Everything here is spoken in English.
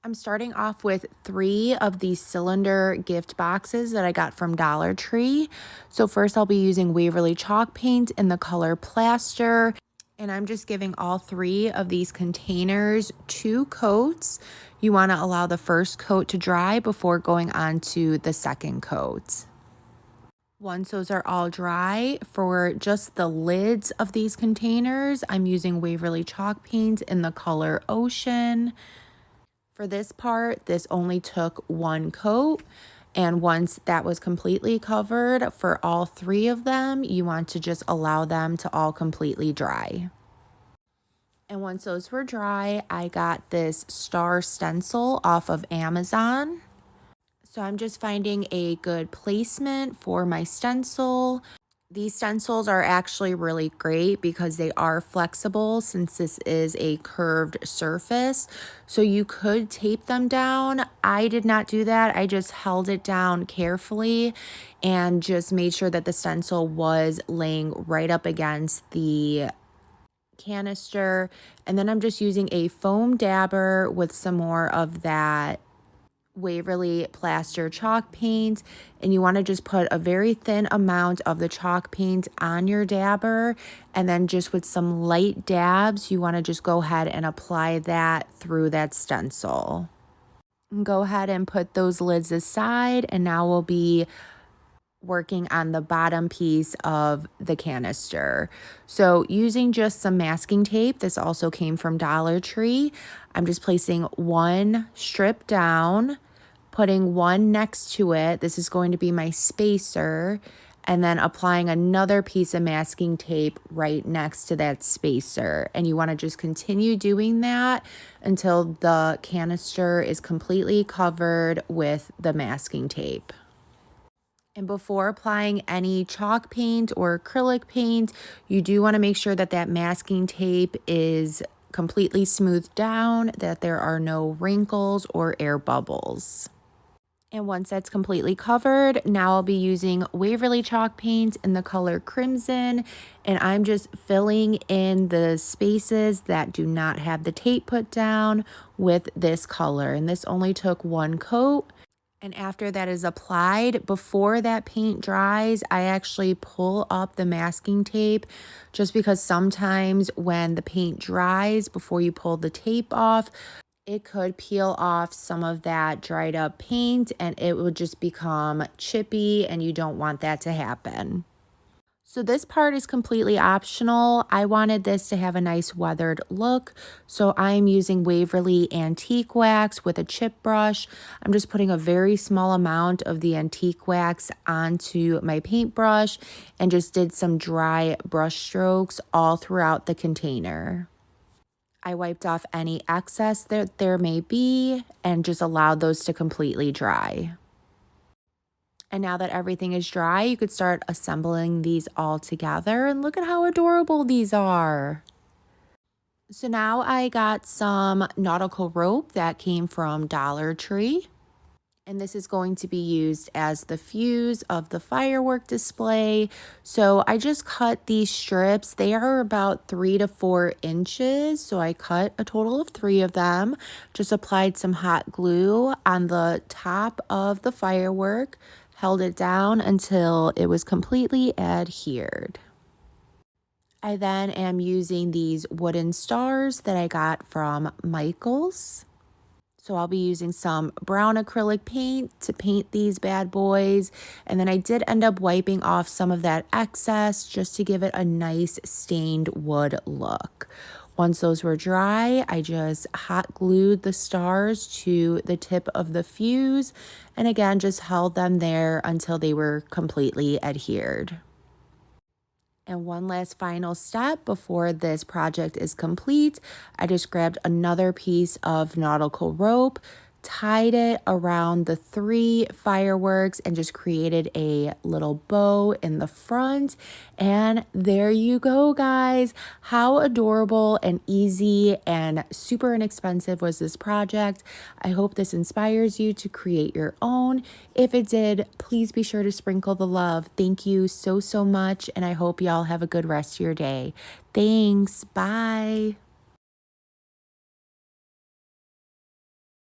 I'm starting off with 3 of these cylinder gift boxes that I got from Dollar Tree. So first I'll be using Waverly chalk paint in the color Plaster, and I'm just giving all 3 of these containers 2 coats. You want to allow the first coat to dry before going on to the second coat. Once those are all dry, for just the lids of these containers, I'm using Waverly chalk paint in the color Ocean. For this part, this only took 1 coat, and once that was completely covered for all 3 of them, you want to just allow them to all completely dry. And once those were dry, I got this star stencil off of Amazon. So I'm just finding a good placement for my stencil. These stencils are actually really great because they are flexible since this is a curved surface. So you could tape them down. I did not do that. I just held it down carefully and just made sure that the stencil was laying right up against the canister. And then I'm just using a foam dabber with some more of that Waverly Plaster chalk paint, and you want to just put a very thin amount of the chalk paint on your dabber, and then just with some light dabs you want to just go ahead and apply that through that stencil. Go ahead and put those lids aside, and now we'll be working on the bottom piece of the canister. So using just some masking tape, this also came from Dollar Tree, I'm just placing 1 strip down, putting 1 next to it. This is going to be my spacer, and then applying another piece of masking tape right next to that spacer. And you want to just continue doing that until the canister is completely covered with the masking tape. And before applying any chalk paint or acrylic paint, you do want to make sure that that masking tape is completely smoothed down, that there are no wrinkles or air bubbles. And once that's completely covered, now I'll be using Waverly chalk paint in the color Crimson, and I'm just filling in the spaces that do not have the tape put down with this color. And this only took 1 coat. And after that is applied, before that paint dries, I actually pull up the masking tape just because sometimes when the paint dries before you pull the tape off, it could peel off some of that dried up paint and it would just become chippy, and you don't want that to happen. So this part is completely optional. I wanted this to have a nice weathered look, so I'm using Waverly Antique Wax with a chip brush. I'm just putting a very small amount of the antique wax onto my paintbrush and just did some dry brush strokes all throughout the container. I wiped off any excess that there may be and just allowed those to completely dry. And now that everything is dry, you could start assembling these all together, and look at how adorable these are. So now I got some nautical rope that came from Dollar Tree, and this is going to be used as the fuse of the firework display. So I just cut these strips. They are about 3 to 4 inches. So I cut a total of 3 of them, just applied some hot glue on the top of the firework, held it down until it was completely adhered. I then am using these wooden stars that I got from Michael's. So I'll be using some brown acrylic paint to paint these bad boys. And then I did end up wiping off some of that excess just to give it a nice stained wood look. Once those were dry, I just hot glued the stars to the tip of the fuse, and again, just held them there until they were completely adhered. And one last final step before this project is complete, I just grabbed another piece of nautical rope, tied it around the 3 fireworks, and just created a little bow in the front. And there you go, guys. How adorable and easy and super inexpensive was this project? I hope this inspires you to create your own. If it did, please be sure to sprinkle the love. Thank you so much, and I hope y'all have a good rest of your day. Thanks. Bye.